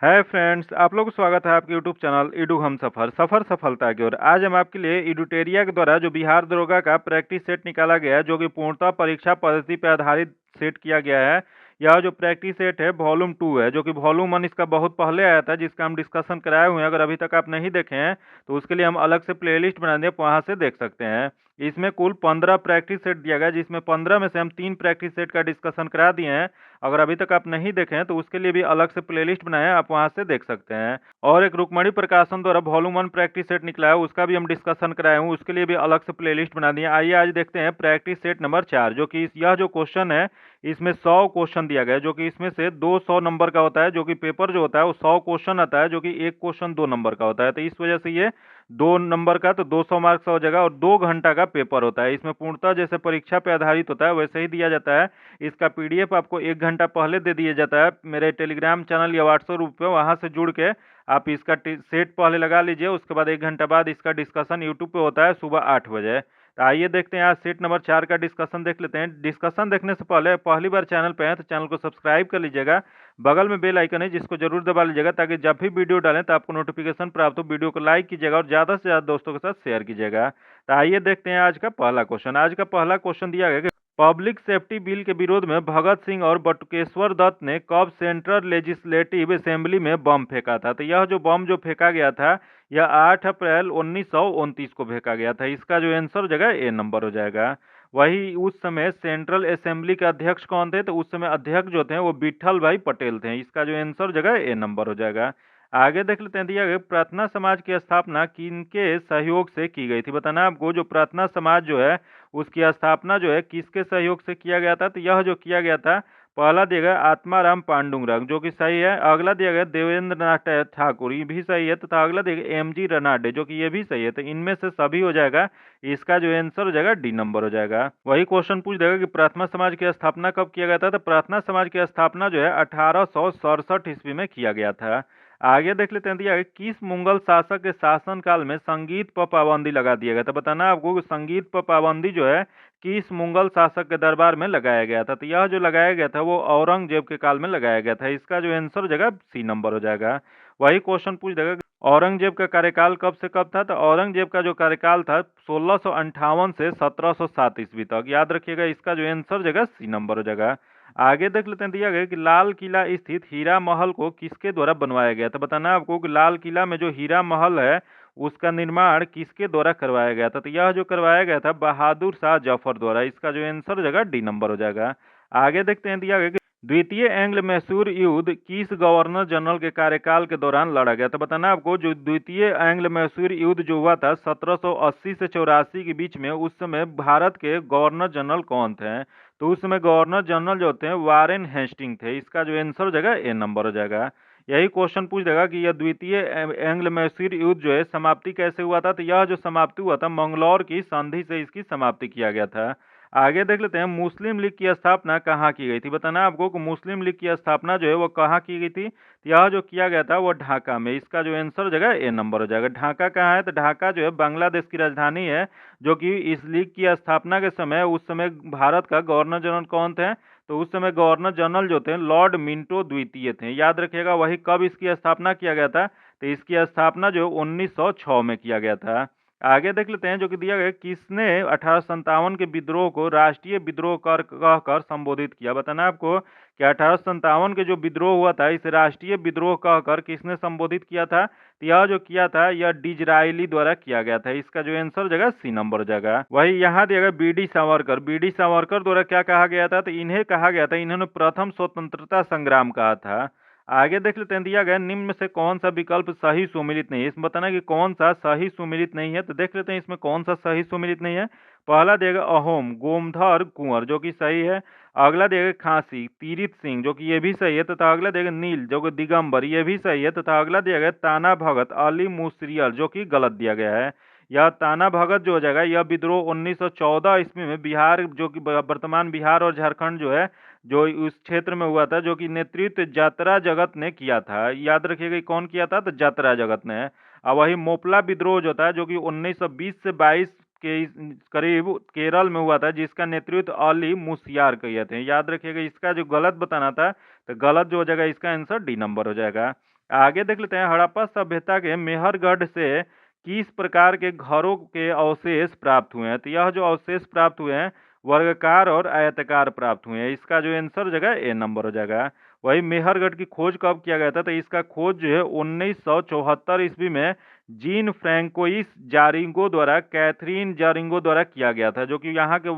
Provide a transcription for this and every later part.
Hi friends, आप लोग को स्वागत है आपके यूट्यूब चैनल ईडू हम सफ़र सफलता की ओर। आज हम आपके लिए इडुटेरिया के द्वारा जो बिहार दरोगा का प्रैक्टिस सेट निकाला गया है, जो कि पूर्णतः परीक्षा पद्धति पर आधारित सेट किया गया है। यह जो प्रैक्टिस सेट है वॉल्यूम 2 है, जो कि वॉल्यूम 1 इसका बहुत पहले आया था, जिसका हम डिस्कशन कराए हुए हैं। अगर अभी तक आप नहीं देखे हैं तो उसके लिए हम अलग से प्लेलिस्ट बना दिए, वहाँ से देख सकते हैं। इसमें कुल 15 प्रैक्टिस सेट दिया गया, जिसमें 15 में से हम 3 प्रैक्टिस सेट का डिस्कशन करा दिए हैं। अगर अभी तक आप नहीं देखे हैं तो उसके लिए भी अलग से प्लेलिस्ट बनाए हैं, आप वहां से देख सकते हैं। और एक रुक्मणी प्रकाशन द्वारा वॉल्यूम 1 प्रैक्टिस सेट निकला है, उसका भी हम डिस्कशन कराए हैं, उसके लिए भी अलग से प्लेलिस्ट बना दिए। आइए आज देखते हैं प्रैक्टिस सेट नंबर 4, जो कि यह जो क्वेश्चन है इसमें 100 क्वेश्चन दिया गया है, जो कि इसमें से 200 नंबर का होता है। जो कि पेपर जो होता है वो 100 क्वेश्चन आता है, जो कि एक क्वेश्चन 2 नंबर का होता है। तो इस वजह से ये 2 नंबर का तो 200 मार्क्स हो जाएगा, और 2 घंटा का पेपर होता है। इसमें पूर्णतः जैसे परीक्षा पे आधारित होता है वैसे ही दिया जाता है। इसका पीडीएफ आपको 1 घंटा पहले दे दिया जाता है मेरे टेलीग्राम चैनल या व्हाट्सएप ग्रुप पे। वहां से जुड़ के आप इसका सेट पहले लगा लीजिए, उसके बाद 1 घंटा बाद इसका डिस्कशन यूट्यूब पे होता है सुबह 8 बजे। तो आइए देखते हैं आज सेट नंबर 4 का डिस्कशन देख लेते हैं। डिस्कशन देखने से पहले पहली बार चैनल पे हैं तो चैनल को सब्सक्राइब कर लीजिएगा। बगल में बेल आइकन है जिसको जरूर दबा लीजिएगा, ताकि जब भी वीडियो डालें तो आपको नोटिफिकेशन प्राप्त हो। वीडियो को लाइक कीजिएगा और ज़्यादा से ज़्यादा दोस्तों के साथ शेयर कीजिएगा। तो आइए देखते हैं आज का पहला क्वेश्चन। आज का पहला क्वेश्चन दिया गया कि पब्लिक सेफ्टी बिल के विरोध में भगत सिंह और बटुकेश्वर दत्त ने कब सेंट्रल लेजिस्लेटिव असेंबली में बम फेंका था। तो यह जो बम जो फेंका गया था यह 8 अप्रैल 1929 को फेंका गया था। इसका जो आंसर हो जाएगा ए नंबर हो जाएगा। वही उस समय सेंट्रल असेंबली के अध्यक्ष कौन थे, तो उस समय अध्यक्ष जो थे वो विठल भाई पटेल थे। इसका जो आंसर हो जाएगा ए नंबर हो जाएगा। आगे देख लेते हैं, दिया गया प्रार्थना समाज की स्थापना किनके सहयोग से की गई थी। बताना आपको जो प्रार्थना समाज जो है उसकी स्थापना जो है किसके सहयोग से किया गया था। तो यह जो किया गया था, पहला दिया गया आत्माराम पांडुरंग, जो कि सही है। अगला दिया गया देवेंद्र नाथ ठाकुर, ये भी सही है। तथा अगला दिया गया एमजी रनाडे, जो कि ये भी सही है। तो इनमें से सभी हो जाएगा। इसका जो आंसर हो जाएगा डी नंबर हो जाएगा। वही क्वेश्चन पूछ देगा कि प्रार्थना समाज की स्थापना कब किया गया था। तो प्रार्थना समाज की स्थापना जो है 1867 ईस्वी में किया गया था। आगे देख लेते हैं, दिया गया किस मुगल शासक के शासनकाल में संगीत पर पाबंदी लगा दिया गया था। बताना आपको कि संगीत पर पाबंदी जो है किस मुगल शासक के दरबार में लगाया गया था। तो यह जो लगाया गया था वो औरंगजेब के काल में लगाया गया था। इसका जो आंसर हो जाएगा सी नंबर हो जाएगा। वही क्वेश्चन पूछ देगा कि औरंगजेब का कार्यकाल कब से कब था। तो औरंगजेब का जो कार्यकाल था 1658 से 1707 ईस्वी तक। याद रखिएगा, इसका जो आंसर हो जाएगा सी नंबर हो जाएगा। आगे देख लेते हैं, दिया गया कि लाल किला स्थित हीरा महल को किसके द्वारा बनवाया गया था। बताना आपको कि लाल किला में जो हीरा महल है उसका निर्माण किसके द्वारा करवाया गया था। तो यह जो करवाया गया था बहादुर शाह जफर द्वारा। इसका जो आंसर हो जाएगा डी नंबर हो जाएगा। आगे देखते हैं, दिया गया कि द्वितीय एंग्लो मैसूर युद्ध किस गवर्नर जनरल के कार्यकाल के दौरान लड़ा गया। तो बताना आपको जो द्वितीय एंग्लो मैसूर युद्ध जो हुआ था 1780 से 84 के बीच में, उस समय भारत के गवर्नर जनरल कौन थे। तो उस समय गवर्नर जनरल जो थे वारेन हेस्टिंग थे। इसका जो आंसर हो जाएगा ए नंबर हो जाएगा। यही क्वेश्चन पूछ देगा कि यह द्वितीय एंग्लो मैसूर युद्ध जो है समाप्ति कैसे हुआ था। तो यह जो समाप्ति हुआ था मंगलौर की संधि से इसकी समाप्ति किया गया था। आगे देख लेते हैं, मुस्लिम लीग की स्थापना कहाँ की गई थी। बताना आपको कि मुस्लिम लीग की स्थापना जो है वो कहाँ की गई थी। तो यह जो किया गया था वो ढाका में। इसका जो आंसर हो जाएगा ए नंबर हो जाएगा। ढाका कहाँ है, तो ढाका जो है बांग्लादेश की राजधानी है। जो कि इस लीग की स्थापना के समय उस समय भारत का गवर्नर जनरल कौन थे, तो उस समय गवर्नर जनरल जो थे लॉर्ड मिंटो द्वितीय थे। याद रखिएगा, वही कब इसकी स्थापना किया गया था। तो इसकी स्थापना जो 1906 में किया गया था। आगे देख लेते हैं, जो कि दिया गया किसने 1857 के विद्रोह को राष्ट्रीय विद्रोह कर कहकर संबोधित किया। बताना आपको कि 1857 के जो विद्रोह हुआ था इसे राष्ट्रीय विद्रोह कहकर किसने संबोधित किया था। तो यह जो किया था यह डिजरायली द्वारा किया गया था। इसका जो आंसर हो जाएगा सी नंबर हो जाएगा। वही यहाँ दिया गया B D Savarkar. B D Savarkar द्वारा क्या कहा गया था, तो इन्हें कहा गया था इन्होंने प्रथम स्वतंत्रता संग्राम कहा था। आगे देख लेते हैं, दिया गया निम्न में से कौन सा विकल्प सही सुमेलित नहीं है। इसमें बताना कि कौन सा सही सुमेलित नहीं है। तो देख लेते हैं इसमें कौन सा सही सुमेलित नहीं है। पहला देगा अहोम गोमधर कुंवर, जो कि सही है। अगला देगा खांसी तीरिथ सिंह, जो कि ये भी सही है। तथा अगला देगा नील, जो कि दिगंबर, ये भी सही है। तथा अगला दिया गया ताना भगत अली मुसरियल, जो कि गलत दिया गया है। यह ताना भगत जो हो जाएगा यह विद्रोह 1914 ईस्वी में बिहार, जो कि वर्तमान बिहार और झारखंड जो है, जो उस क्षेत्र में हुआ था, जो कि नेतृत्व यात्रा जगत ने किया था। याद रखिएगा कौन किया था, तो यात्रा जगत ने। और वही मोपला विद्रोह जो था, जो कि 1920 से 22 के करीब केरल में हुआ था, जिसका नेतृत्व अली मुसियार किए थे। याद रखिएगा, इसका जो गलत बताना था तो गलत जो हो जाएगा इसका आंसर डी नंबर हो जाएगा। आगे देख लेते हैं, हड़प्पा सभ्यता के मेहरगढ़ से किस प्रकार के घरों के अवशेष प्राप्त हुए हैं? तो यह जो अवशेष प्राप्त हुए हैं वर्गाकार और आयताकार प्राप्त हुए हैं। इसका जो आंसर हो जाएगा ए नंबर हो जाएगा। वही मेहरगढ़ की खोज कब किया गया था? तो इसका खोज जो है 1974 ईस्वी में जीन फ्रैंकोइस जारिंगो द्वारा, कैथरीन जारिंगो द्वारा किया गया था, जो कि यहाँ के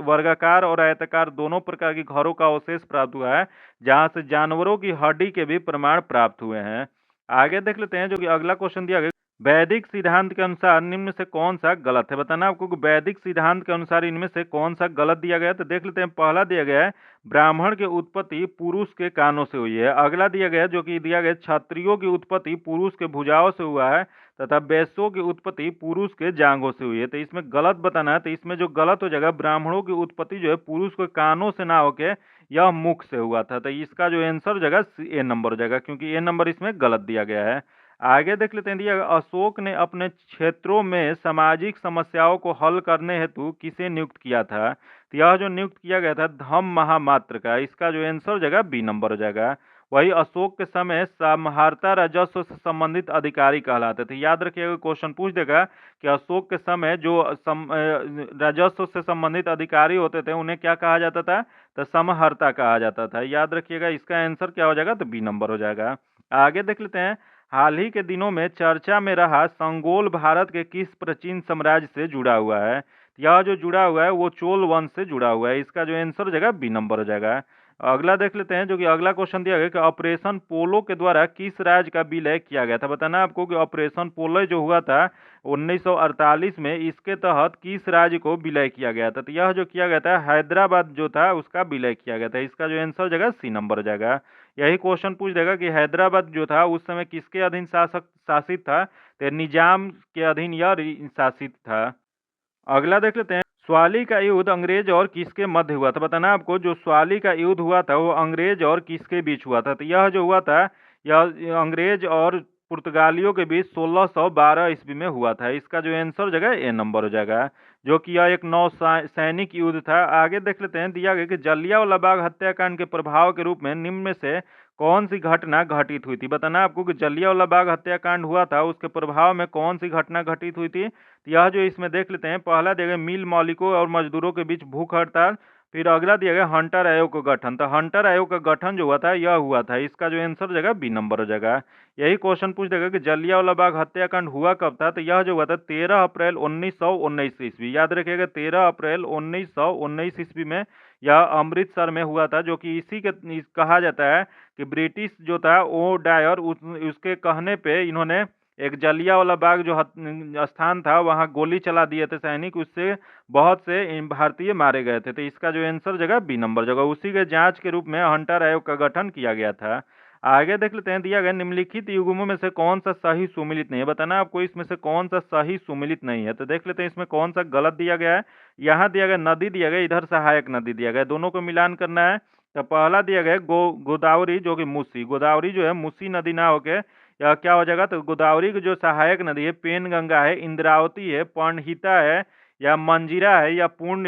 वर्गाकार और आयताकार दोनों प्रकार के घरों का अवशेष प्राप्त हुआ है, जहां से जानवरों की हड्डी के भी प्रमाण प्राप्त हुए हैं। आगे देख लेते हैं, जो कि अगला क्वेश्चन दिया गया, वैदिक सिद्धांत के अनुसार निम्न से कौन सा गलत है? बताना आपको कि वैदिक सिद्धांत के अनुसार इनमें से कौन सा गलत दिया गया है। तो देख लेते हैं, पहला दिया गया है ब्राह्मण की उत्पत्ति पुरुष के कानों से हुई है। अगला दिया गया जो कि दिया गया क्षत्रियों की उत्पत्ति पुरुष के भुजाओं से हुआ है, तथा वैश्यों की उत्पत्ति पुरुष के जांघों से हुई है। तो इसमें गलत बताना है। तो इसमें जो गलत हो जाएगा, ब्राह्मणों की उत्पत्ति जो है पुरुष के कानों से ना होके यह मुख से हुआ था। तो इसका जो आंसर हो जाएगा ए नंबर हो जाएगा, क्योंकि ए नंबर इसमें गलत दिया गया है। आगे देख लेते हैं, दिया गया, अशोक ने अपने क्षेत्रों में सामाजिक समस्याओं को हल करने हेतु किसे नियुक्त किया था? तो यह जो नियुक्त किया गया था धम्म महामात्र का। इसका जो आंसर हो जाएगा बी नंबर हो जाएगा। वही अशोक के समय समहर्ता राजस्व से संबंधित अधिकारी कहलाते थे। याद रखिएगा, क्वेश्चन पूछ देगा कि अशोक के समय जो राजस्व से संबंधित अधिकारी होते थे उन्हें क्या कहा जाता था? तो समहर्ता कहा जाता था। याद रखिएगा, इसका आंसर क्या हो जाएगा? तो बी नंबर हो जाएगा। आगे देख लेते हैं, हाल ही के दिनों में चर्चा में रहा संगोल भारत के किस प्राचीन साम्राज्य से जुड़ा हुआ है? यह जो जुड़ा हुआ है वो चोल वंश से जुड़ा हुआ है। इसका जो आंसर हो जाएगा बी नंबर हो जाएगा। अगला देख लेते हैं, जो कि अगला क्वेश्चन दिया गया कि ऑपरेशन पोलो के द्वारा किस राज्य का विलय किया गया था? बताना आपको कि ऑपरेशन पोलो जो हुआ था 1948 में, इसके तहत किस राज्य को विलय किया गया था? तो यह जो किया गया था हैदराबाद जो था उसका विलय किया गया था। इसका जो आंसर हो जाएगा सी नंबर हो जाएगा। यही क्वेश्चन पूछ देगा कि हैदराबाद जो था उस समय किसके अधीन शासित था? तो निजाम के अधीन यह शासित था। अगला देख लेते हैं, स्वाली का युद्ध अंग्रेज और किसके मध्य हुआ था? बताना आपको, जो स्वाली का युद्ध हुआ था वो अंग्रेज और किसके बीच हुआ था? तो यह जो हुआ था यह अंग्रेज और पुर्तगालियों के बीच 1612 ईस्वी में हुआ था। इसका जो आंसर हो जाएगा ए नंबर हो जाएगा, जो कि यह एक नौ सैनिक युद्ध था। आगे देख लेते हैं, दिया गया कि जलियांवाला बाग हत्याकांड के प्रभाव के रूप में निम्न में से कौन सी घटना घटित हुई थी? बताना आपको कि जलियांवाला बाग हत्याकांड हुआ था, उसके प्रभाव में कौन सी घटना घटित हुई थी? तो यह जो इसमें देख लेते हैं, पहला दिया गया मिल मालिकों और मजदूरों के बीच भूख हड़ताल। फिर अगला दिया गया हंटर आयोग का गठन। तो हंटर आयोग का गठन जो हुआ था यह हुआ था। इसका जो आंसर हो जाएगा बी नंबर हो जाएगा। यही क्वेश्चन पूछ देगा कि जलियांवाला बाग हत्याकांड हुआ कब था? तो यह जो हुआ था 13 अप्रैल 1919 ईस्वी। याद रखिएगा, 13 अप्रैल 1919 ईस्वी में यह अमृतसर में हुआ था, जो कि इसी के कहा जाता है कि ब्रिटिश जो था ओ डायर उसके कहने पे इन्होंने एक जलियांवाला बाग जो स्थान था वहां गोली चला दिए थे सैनिक, उससे बहुत से भारतीय मारे गए थे। तो इसका जो आंसर जगह बी नंबर जगह, उसी के जांच के रूप में हंटर आयोग का गठन किया गया था। आगे देख लेते हैं, दिया गया निम्नलिखित युग्मों में से कौन सा सही सुमिलित नहीं है? बताना आपको इसमें से कौन सा सही सुमिलित नहीं है। तो देख लेते हैं इसमें कौन सा गलत दिया गया है। यहाँ दिया गया नदी दिया गया, इधर सहायक नदी दिया गया, दोनों को मिलान करना है। तो पहला दिया गया गोदावरी, जो कि मूसी, गोदावरी जो है मूसी नदी ना होके या क्या हो जाएगा? तो गोदावरी की जो सहायक नदी है पेनगंगा है, इंद्रावती है, पर्णहिता है, या मंजीरा है, या पूर्ण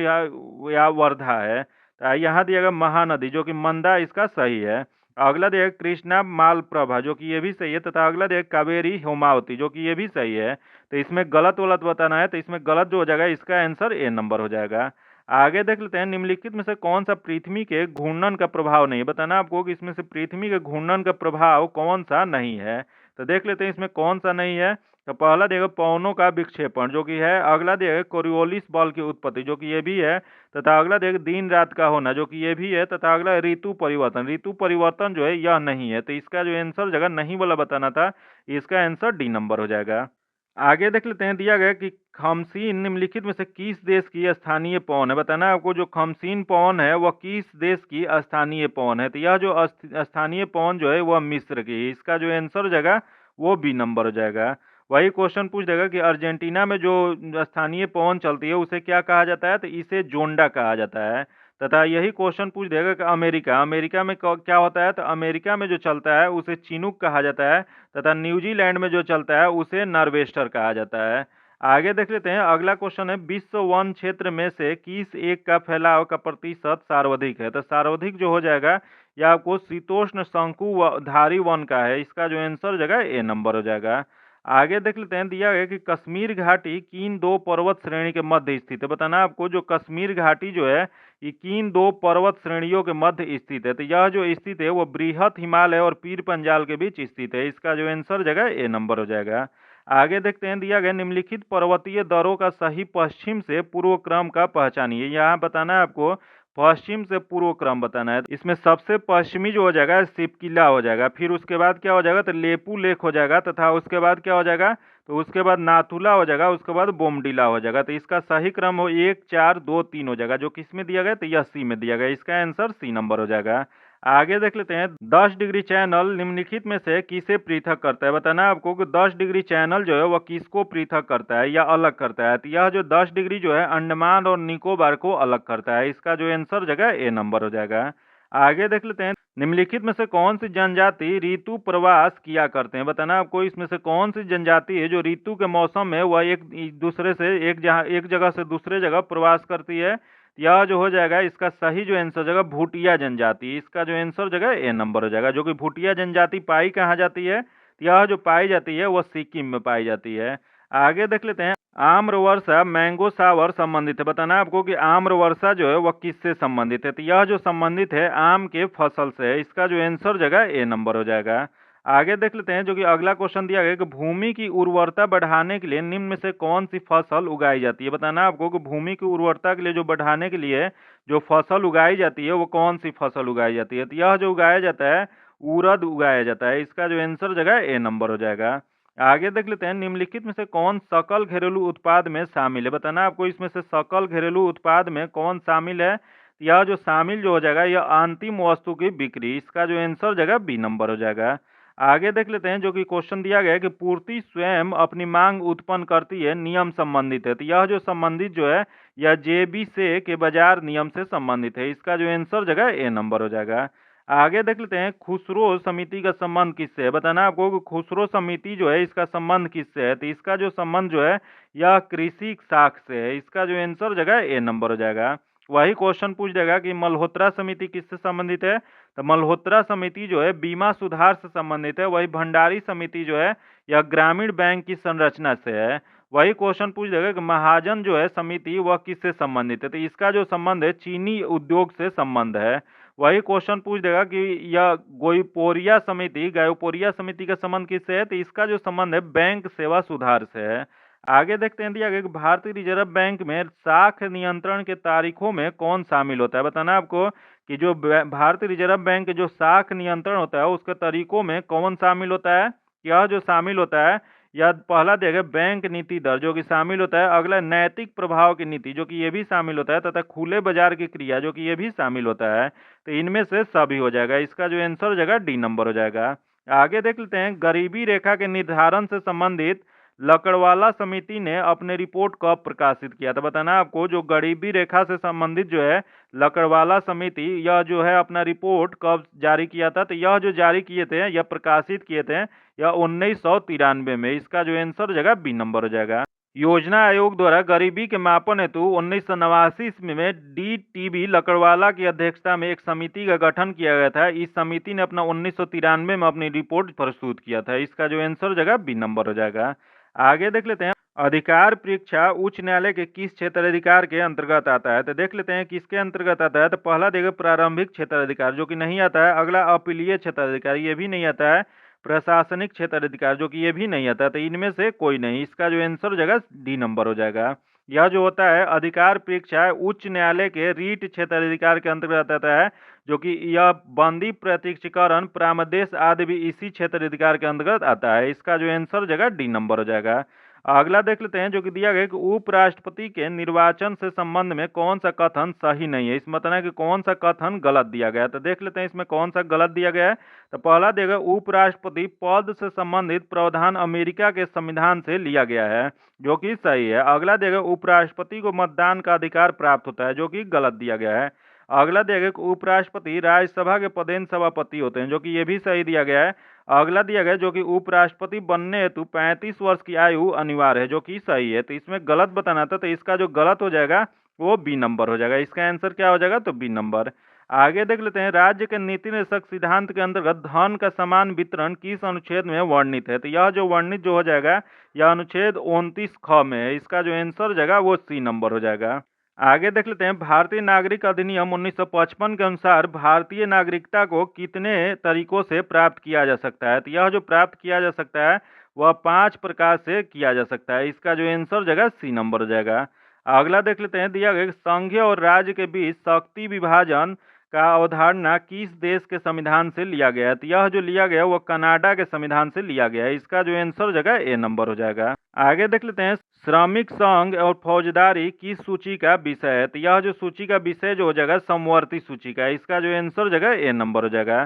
या वर्धा है। तो यहाँ दिया गया महानदी, जो कि मंदा इसका सही है। अगला दिया कृष्णा मालप्रभा, जो कि ये भी सही है, तथा अगला दिया कावेरी हेमावती, जो कि ये भी सही है। तो इसमें गलत वलत बताना है। तो इसमें गलत जो हो जाएगा इसका आंसर ए नंबर हो जाएगा। आगे देख लेते हैं, निम्नलिखित में से कौन सा पृथ्वी के घूर्णन का प्रभाव नहीं है? बताना आपको कि इसमें से पृथ्वी के घूर्णन का प्रभाव कौन सा नहीं है। तो देख लेते हैं इसमें कौन सा नहीं है। तो पहला देगा पवनों का विक्षेपण, जो कि है। अगला देगा कोरियोलिस बल की उत्पत्ति, जो कि ये भी है। तथा अगला देगा दिन रात का होना, जो कि ये भी है। तथा अगला ऋतु परिवर्तन, ऋतु परिवर्तन जो है यह नहीं है। तो इसका जो आंसर जगह नहीं वाला बताना था, इसका आंसर डी नंबर हो जाएगा। आगे देख लेते हैं, दिया गया कि खमसीन निम्नलिखित में से किस देश की स्थानीय पवन है? बताना आपको, जो खमसीन पवन है वह किस देश की स्थानीय पवन है? तो यह जो स्थानीय पवन जो है वह मिस्र की है। इसका जो आंसर हो जाएगा वो बी नंबर हो जाएगा। वही क्वेश्चन पूछ देगा कि अर्जेंटीना में जो स्थानीय पवन चलती है उसे क्या कहा जाता है? तो इसे जोंडा कहा जाता है। तथा यही क्वेश्चन पूछ देगा कि अमेरिका, अमेरिका में क्या होता है? तो अमेरिका में जो चलता है उसे चिनूक कहा जाता है। तथा न्यूजीलैंड में जो चलता है उसे नॉर्वेस्टर कहा जाता है। आगे देख लेते हैं, अगला क्वेश्चन है, विश्व वन क्षेत्र में से किस एक का फैलाव का प्रतिशत सर्वाधिक है? तो सर्वाधिक जो हो जाएगा या आपको शीतोष्ण शंकुधारी वन का है। इसका जो आंसर हो जाएगा ए नंबर हो जाएगा। आगे देख लेते हैं, दिया गया कि कश्मीर घाटी किन दो पर्वत श्रेणी के मध्य स्थित है। बताना आपको जो कश्मीर घाटी जो है ये किन दो पर्वत श्रेणियों के मध्य स्थित है। तो यह जो स्थित है वो बृहत हिमालय और पीर पंजाल के बीच स्थित है। इसका जो आंसर हो जाएगा ए नंबर हो जाएगा। आगे देखते हैं, दिया गया निम्नलिखित पर्वतीय दरों का सही पश्चिम से पूर्व क्रम का पहचानिए। यहाँ बताना है आपको पश्चिम से पूर्व क्रम बताना है। इसमें सबसे पश्चिमी जो हो जाएगा सिपकिला हो जाएगा, फिर उसके बाद क्या हो जाएगा तो लेपू लेक हो जाएगा, तथा उसके बाद क्या हो जाएगा तो उसके बाद नाथुला हो जाएगा, उसके बाद बोमडिला हो जाएगा। तो इसका सही क्रम हो 1 4 2 3 हो जाएगा, जो किस में दिया गया तो यह सी में दिया गया। इसका आंसर सी नंबर हो जाएगा। आगे देख लेते हैं, 10 डिग्री चैनल निम्नलिखित में से किसे पृथक करता है। बताना है आपको कि 10 डिग्री चैनल जो है वह किसको पृथक करता है या अलग करता है। तो यह जो 10 डिग्री जो है अंडमान और निकोबार को अलग करता है। इसका जो आंसर जगह ए नंबर हो जाएगा। आगे देख लेते हैं, निम्नलिखित में से कौन सी जनजाति ऋतु प्रवास किया करते हैं। बताना आपको इसमें से कौन सी जनजाति है जो ऋतु के मौसम में वह एक दूसरे से एक जगह से दूसरे जगह प्रवास करती है। यह जो हो जाएगा इसका सही जो आंसर हो जाएगा भूटिया जनजाति। इसका जो आंसर हो जाएगा ए नंबर हो जाएगा। जो कि भूटिया जनजाति पाई कहाँ जाती है, यह जो पाई जाती है वह सिक्किम में पाई जाती है। आगे देख लेते हैं, आम्रवर्षा मैंगो सावर संबंधित है। बताना है आपको कि आम्रवर्षा जो है वह किससे संबंधित है। तो यह जो संबंधित है आम के फसल से है। इसका जो आंसर हो जाएगा ए नंबर हो जाएगा। आगे देख लेते हैं, जो कि अगला क्वेश्चन दिया गया कि भूमि की उर्वरता बढ़ाने के लिए निम्न में से कौन सी फसल उगाई जाती है। बताना आपको कि भूमि की उर्वरता के लिए जो बढ़ाने के लिए जो फसल उगाई जाती है वो कौन सी फसल उगाई जाती है। तो यह जो उगाया जाता है उड़द उगाया जाता है। इसका जो आंसर हो जाएगा ए नंबर हो जाएगा। आगे देख लेते हैं, निम्नलिखित में से कौन सकल घरेलू उत्पाद में शामिल है। बताना आपको इसमें से सकल घरेलू उत्पाद में कौन शामिल है। यह जो शामिल जो हो जाएगा यह अंतिम वस्तु की बिक्री। इसका जो आंसर हो जाएगा बी नंबर हो जाएगा। आगे देख लेते हैं, जो कि क्वेश्चन दिया गया है कि पूर्ति स्वयं अपनी मांग उत्पन्न करती है, नियम संबंधित है। तो यह जो संबंधित जो है यह जेबी से के बाजार नियम से संबंधित है। इसका जो आंसर जगह ए नंबर हो जाएगा। आगे देख लेते हैं, खुसरो समिति का संबंध किससे है। बताना आपको कि खुसरो समिति जो है इसका संबंध किससे है। तो इसका जो संबंध जो है यह कृषि शाख से है। इसका जो आंसर जगह ए नंबर हो जाएगा। वही क्वेश्चन पूछ देगा कि मल्होत्रा समिति किससे संबंधित है। तो मल्होत्रा समिति जो है बीमा सुधार से संबंधित है। वही भंडारी समिति जो है यह ग्रामीण बैंक की संरचना से है। वही क्वेश्चन पूछ देगा कि महाजन जो है समिति वह किससे संबंधित है। तो इसका जो संबंध है चीनी उद्योग से संबंध है। वही क्वेश्चन पूछ देगा कि यह गायोपोरिया समिति का संबंध किससे है। तो इसका जो संबंध है बैंक सेवा सुधार से है। आगे देखते हैं, दिया गया कि भारतीय रिजर्व बैंक में साख नियंत्रण के तारीखों में कौन शामिल होता है। बताना आपको कि जो भारतीय रिजर्व बैंक के जो साख नियंत्रण होता है उसके तरीकों में कौन शामिल होता है। यह जो शामिल होता है यह पहला देगा बैंक नीति दर जो कि शामिल होता है। अगला नैतिक प्रभाव की नीति जो कि ये भी शामिल होता है, तथा खुले बाजार की क्रिया जो कि ये भी शामिल होता है। तो इनमें से सभी हो जाएगा। इसका जो आंसर हो जाएगा डी नंबर हो जाएगा। आगे देख लेते हैं, गरीबी रेखा के निर्धारण से संबंधित लकड़वाला समिति ने अपने रिपोर्ट कब प्रकाशित किया था। बताना आपको जो गरीबी रेखा से संबंधित जो है लकड़वाला समिति यह जो है अपना रिपोर्ट कब जारी किया था। तो यह जो जारी किए थे यह प्रकाशित किए थे यह 1993 में। इसका जो आंसर हो जाएगा बी नंबर हो जाएगा। योजना आयोग द्वारा गरीबी के मापन हेतु 1989 ईस्वी में DTV लकड़वाला की अध्यक्षता में एक समिति का गठन किया गया था। इस समिति ने अपना 1993 में अपनी रिपोर्ट प्रस्तुत किया था। इसका जो आंसर हो जाएगा बी नंबर हो जाएगा। आगे देख लेते हैं, अधिकार परीक्षा उच्च न्यायालय के किस क्षेत्राधिकार के अंतर्गत आता है। तो देख लेते हैं किसके अंतर्गत आता है। तो पहला देगा प्रारंभिक क्षेत्राधिकार जो कि नहीं आता है। अगला अपीलीय क्षेत्राधिकार ये भी नहीं आता है। प्रशासनिक क्षेत्राधिकार जो कि ये भी नहीं आता। तो इनमें से कोई नहीं। इसका जो आंसर हो जाएगा डी नंबर हो जाएगा। यह जो होता है अधिकार परीक्षा उच्च न्यायालय के रीट क्षेत्राधिकार के अंतर्गत आता है, जो कि यह बंदी प्रत्यक्षीकरण प्रामदेश आदि भी इसी क्षेत्राधिकार के अंतर्गत आता है। इसका जो आंसर हो जाएगा डी नंबर हो जाएगा। अगला देख लेते हैं, जो कि दिया गया कि उपराष्ट्रपति के निर्वाचन से संबंध में कौन सा कथन सही नहीं है। इस मतलब है कि कौन सा कथन गलत दिया गया है। तो देख लेते हैं इसमें कौन सा गलत दिया गया है। तो पहला देगा उपराष्ट्रपति पद से संबंधित प्रावधान अमेरिका के संविधान से लिया गया है, जो कि सही है। अगला देगा उपराष्ट्रपति को मतदान का अधिकार प्राप्त होता है, जो कि गलत दिया गया है। अगला दिया गया कि उपराष्ट्रपति राज्यसभा के पदेन सभापति होते हैं, जो कि ये भी सही दिया गया है। अगला दिया गया जो कि उपराष्ट्रपति बनने हेतु 35 वर्ष की आयु अनिवार्य है, जो कि सही है। तो इसमें गलत बताना था, तो इसका जो गलत हो जाएगा वो बी नंबर हो जाएगा। इसका आंसर क्या हो जाएगा तो बी नंबर। आगे देख लेते हैं, राज्य के नीति निर्देशक सिद्धांत के अंतर्गत धन का समान वितरण किस अनुच्छेद में वर्णित है? तो यह जो वर्णित जो हो जाएगा यह अनुच्छेद 29 ख में है। इसका जो आंसर हो जाएगा वो सी नंबर हो जाएगा। आगे देख लेते हैं, भारतीय नागरिक अधिनियम 1955 के अनुसार भारतीय नागरिकता को कितने तरीकों से प्राप्त किया जा सकता है? तो यह जो प्राप्त किया जा सकता है वह 5 प्रकार से किया जा सकता है। इसका जो आंसर हो जाएगा सी नंबर हो जाएगा। अगला देख लेते हैं, दिया गया संघीय और राज्य के बीच शक्ति विभाजन का अवधारणा किस देश के संविधान से लिया गया है? तो यह जो लिया गया वो कनाडा के संविधान से लिया गया है। इसका जो आंसर हो जाएगा ए नंबर हो जाएगा। आगे देख लेते हैं, श्रमिक संघ और फौजदारी किस सूची का विषय है? तो यह जो सूची का विषय जो हो जाएगा समवर्ती सूची का है। इसका जो आंसर हो जाएगा ए नंबर हो जाएगा।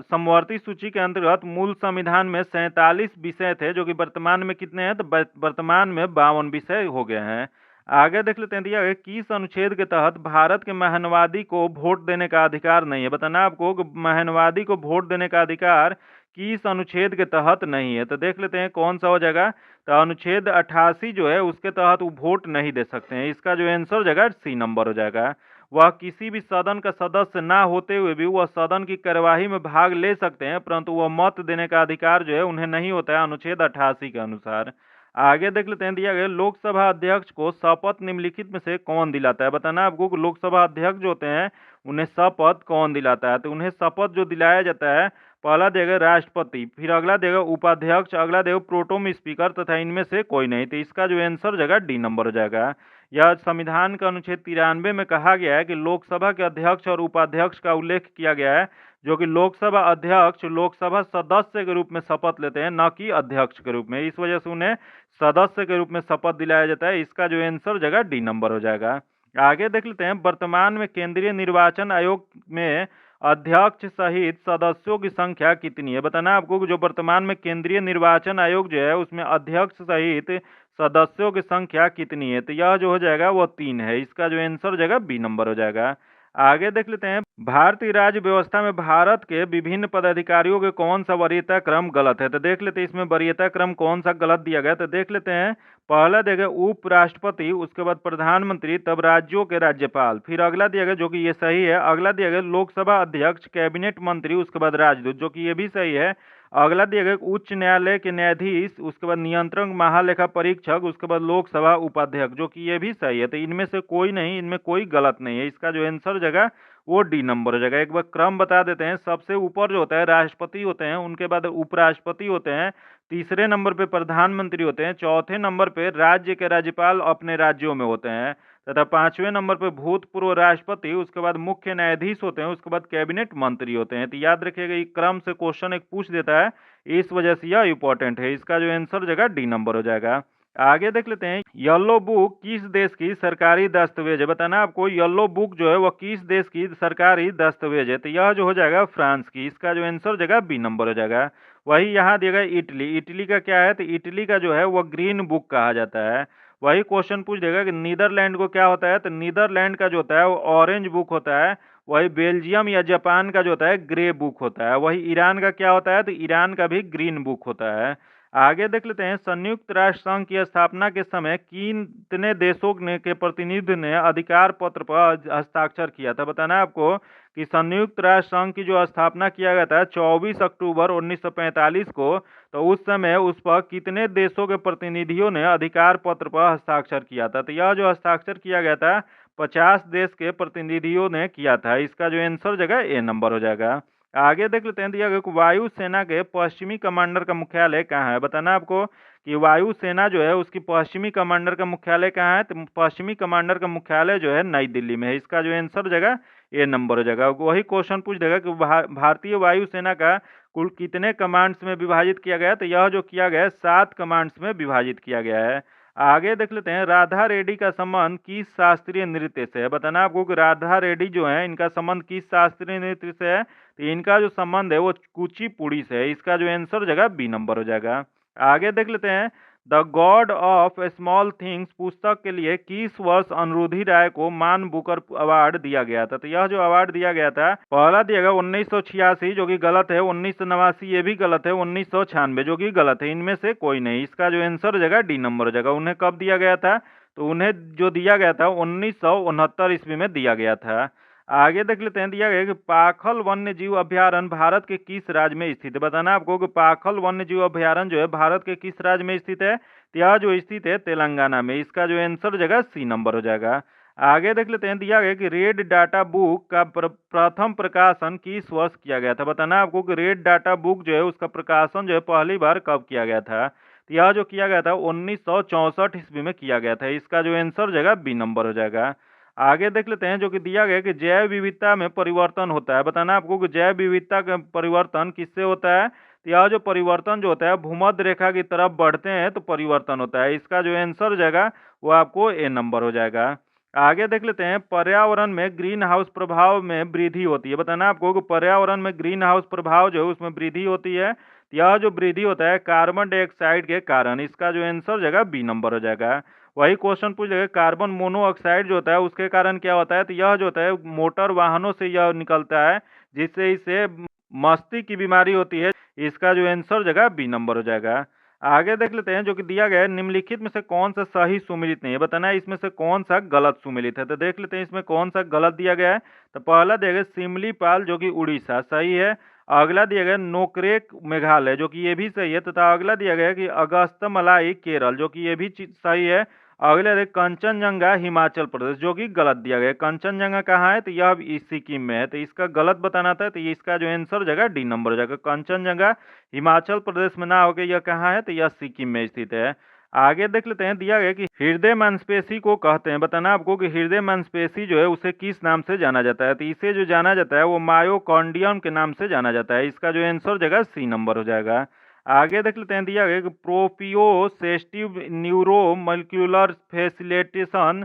समवर्ती सूची के अंतर्गत मूल संविधान में 47 विषय थे, जो कि वर्तमान में कितने हैं? तो वर्तमान में 52 विषय हो गए हैं। आगे देख लेते हैं, दिया गया किस अनुच्छेद के तहत भारत के महनवादी को वोट देने का अधिकार नहीं है? बताना आपको कि महनवादी को वोट देने का अधिकार किस अनुच्छेद के तहत नहीं है? तो देख लेते हैं कौन सा हो जाएगा। तो अनुच्छेद 88 जो है उसके तहत वो वोट नहीं दे सकते हैं। इसका जो आंसर हो जाएगा सी नंबर हो जाएगा। वह किसी भी सदन का सदस्य ना होते हुए भी वह सदन की कार्यवाही में भाग ले सकते हैं, परंतु वह मत देने का अधिकार जो है उन्हें नहीं होता है, अनुच्छेद 88 के अनुसार। आगे देख लेते हैं, दिया गया लोकसभा अध्यक्ष को शपथ निम्नलिखित में से कौन दिलाता है? बताना आपको कि लोकसभा अध्यक्ष जो होते हैं उन्हें शपथ कौन दिलाता है? तो उन्हें शपथ जो दिलाया जाता है, पहला देगा राष्ट्रपति, फिर अगला देगा उपाध्यक्ष, अगला देगा प्रोटोम स्पीकर, तथा इनमें से कोई नहीं। तो इसका जो आंसर हो जाएगा डी नंबर हो जाएगा। यह संविधान का अनुच्छेद 93 में कहा गया है कि लोकसभा के अध्यक्ष और उपाध्यक्ष का उल्लेख किया गया है, जो कि लोकसभा अध्यक्ष लोकसभा सदस्य के रूप में शपथ लेते हैं, न कि अध्यक्ष के रूप में। इस वजह से उन्हें सदस्य के रूप में शपथ दिलाया जाता है। इसका जो आंसर हो जाएगा डी नंबर हो जाएगा। आगे देख लेते हैं, वर्तमान में केंद्रीय निर्वाचन आयोग में अध्यक्ष सहित सदस्यों की संख्या कितनी है? बताना आपको कि जो वर्तमान में केंद्रीय निर्वाचन आयोग जो है उसमें अध्यक्ष सहित सदस्यों की संख्या कितनी है? तो यह जो हो जाएगा वो 3 है। इसका जो आंसर हो जाएगा बी नंबर हो जाएगा। आगे देख लेते हैं, भारतीय राज्य व्यवस्था में भारत के विभिन्न पदाधिकारियों के कौन सा वरीयता क्रम गलत है? तो देख लेते हैं इसमें वरीयता क्रम कौन सा गलत दिया गया। तो देख लेते हैं, पहला दिया गया उपराष्ट्रपति, उसके बाद प्रधानमंत्री, तब राज्यों के राज्यपाल, फिर अगला दिया गया जो कि ये सही है, अगला दिया गया लोकसभा अध्यक्ष, कैबिनेट मंत्री, उसके बाद राजदूत, जो कि ये भी सही है। अगला दिया गया उच्च न्यायालय के न्यायाधीश, उसके बाद नियंत्रक महालेखा परीक्षक, उसके बाद लोकसभा उपाध्यक्ष, जो कि ये भी सही है। तो इनमें से कोई नहीं, इनमें कोई गलत नहीं है। इसका जो आंसर हो जाएगा वो डी नंबर हो जाएगा। एक बार क्रम बता देते हैं, सबसे ऊपर जो होता है राष्ट्रपति होते हैं, उनके बाद उपराष्ट्रपति होते हैं, तीसरे नंबर पे प्रधानमंत्री होते हैं, चौथे नंबर पे राज्य के राज्यपाल अपने राज्यों में होते हैं, तथा पांचवें नंबर पे भूतपूर्व राष्ट्रपति, उसके बाद मुख्य न्यायाधीश होते हैं, उसके बाद कैबिनेट मंत्री होते हैं। तो याद रखिएगा, ये क्रम से क्वेश्चन एक पूछ देता है, इस वजह से यह इंपॉर्टेंट है। इसका जो आंसर हो जाएगा डी नंबर हो जाएगा। आगे देख लेते हैं, येलो बुक किस देश की सरकारी दस्तावेज है? बताना आपको येलो बुक जो है वह किस देश की सरकारी दस्तावेज है? तो यह जो हो जाएगा फ्रांस की। इसका जो आंसर हो जाएगा बी नंबर हो जाएगा। वही यहाँ दिया गया इटली, इटली का क्या है? तो इटली का जो है वह ग्रीन बुक कहा जाता है। वही क्वेश्चन पूछ देगा कि नीदरलैंड को क्या होता है? तो नीदरलैंड का जो होता है वो ऑरेंज बुक होता है। वही बेल्जियम या जापान का जो होता है ग्रे बुक होता है। वही ईरान का क्या होता है? तो ईरान का भी ग्रीन बुक होता है। आगे देख लेते हैं, संयुक्त राष्ट्र संघ की स्थापना के समय कितने देशों ने के प्रतिनिधि ने अधिकार पत्र पर हस्ताक्षर किया था? बताना है आपको कि संयुक्त राष्ट्र संघ की जो स्थापना किया गया था 24 अक्टूबर 1945 को, तो उस समय उस पर कितने देशों के प्रतिनिधियों ने अधिकार पत्र पर हस्ताक्षर किया था? तो यह जो हस्ताक्षर किया गया था 50 देश के प्रतिनिधियों ने किया था। इसका जो आंसर हो जाएगा ए नंबर हो जाएगा। आगे देख लेते हैं, दिया गया कि वायुसेना के पश्चिमी कमांडर का मुख्यालय कहाँ है? बताना आपको कि वायुसेना जो है उसकी पश्चिमी कमांडर का मुख्यालय कहाँ है? तो पश्चिमी कमांडर का मुख्यालय जो है नई दिल्ली में है। इसका जो आंसर हो जाएगा ए नंबर हो जाएगा। वही क्वेश्चन पूछ देगा कि भारतीय वायुसेना का कुल कितने कमांड्स में विभाजित किया गया? तो यह जो किया गया है 7 कमांड्स में विभाजित किया गया है। आगे देख लेते हैं, राधा रेड्डी का संबंध किस शास्त्रीय नृत्य से है? बताना आपको कि राधा रेड्डी जो है इनका संबंध किस शास्त्रीय नृत्य से है? तो इनका जो संबंध है वो कुचिपुड़ी से है। इसका जो आंसर हो जाएगा बी नंबर हो जाएगा। आगे देख लेते हैं, the God of small things पुस्तक के लिए किस वर्ष अनिरुद्धि राय को मान बुकर अवार्ड दिया गया था? तो यह जो अवार्ड दिया गया था, पहला दिया गया 1986 जो कि गलत है, 1989 ये भी गलत है, 1996 जो कि गलत है। इनमें से कोई नहीं। इसका जो आंसर हो जाएगा डी नंबर हो जाएगा। उन्हें कब दिया गया था? तो उन्हें जो दिया गया था 1969 ईस्वी में दिया गया था। आगे देख लेते हैं, दिया गया है कि पाखल वन्य जीव अभयारण्य भारत के किस राज्य में स्थित है। बताना आपको कि पाखल वन्य जीव अभयारण्य जो है भारत के किस राज्य में स्थित है। तो यह जो स्थित है तेलंगाना में। इसका जो आंसर हो जाएगा सी नंबर हो जाएगा। आगे देख लेते हैं, दिया गया कि रेड डाटा बुक का प्रथम प्रकाशन किस वर्ष किया गया था। बताना आपको कि रेड डाटा बुक जो है उसका प्रकाशन जो है पहली बार कब किया गया था। तो यह जो किया गया था 1964 ईस्वी में किया गया था। इसका जो आंसर हो जाएगा बी नंबर हो जाएगा। आगे देख लेते हैं, जो कि दिया गया कि जैव विविधता में परिवर्तन होता है। बताना आपको कि जैव विविधता का परिवर्तन किससे होता है। तो यह जो परिवर्तन जो होता है भूमध्य रेखा की तरफ बढ़ते हैं तो परिवर्तन होता है। इसका जो आंसर हो जाएगा वो आपको ए नंबर हो जाएगा। आगे देख लेते हैं, पर्यावरण में ग्रीन हाउस प्रभाव में वृद्धि होती है। बताना आपको कि पर्यावरण में ग्रीन हाउस प्रभाव जो है उसमें वृद्धि होती है। यह जो वृद्धि होता है कार्बन डाइऑक्साइड के कारण। इसका जो आंसर हो जाएगा बी नंबर हो जाएगा। वही क्वेश्चन पूछ लेगा, कार्बन मोनोऑक्साइड जो होता है उसके कारण क्या होता है। तो यह जो होता है मोटर वाहनों से यह निकलता है, जिससे इसे मस्तिष्क की बीमारी होती है। इसका जो आंसर हो जाएगा बी नंबर हो जाएगा। आगे देख लेते हैं, जो कि दिया गया है निम्नलिखित में से कौन सा सही सुमेलित नहीं है। बताना है इसमें से कौन सा गलत सुमेलित है। तो देख लेते हैं इसमें कौन सा गलत दिया गया है। तो पहला दिया गया सिमलीपाल जो कि उड़ीसा, सही है। अगला दिया गया नोकरेक मेघालय, जो कि ये भी सही है। तथा अगला दिया गया कि अगस्तमलाई केरल, जो कि ये भी सही है। अगला है कंचनजंगा हिमाचल प्रदेश, जो कि गलत दिया गया है। कंचनजंगा कहाँ है, तो यह इस सिक्किम में है। तो इसका गलत बताना था, तो इसका जो आंसर हो जाएगा डी नंबर हो जाएगा। कंचनजंगा हिमाचल प्रदेश में ना होकर यह कहाँ है, तो यह सिक्किम में स्थित है। आगे देख लेते हैं, दिया गया कि हृदय मांसपेशी को कहते हैं। बताना आपको कि हृदय मांसपेशी जो है उसे किस नाम से जाना जाता है। तो इसे जो जाना जाता है वो मायोकॉन्डियम के नाम से जाना जाता है। इसका जो आंसर हो जाएगा सी नंबर हो जाएगा। आगे देख लेते हैं, दिया गया कि प्रोपियोसेस्टिव न्यूरोमोलिक्यूलर फैसिलिटेशन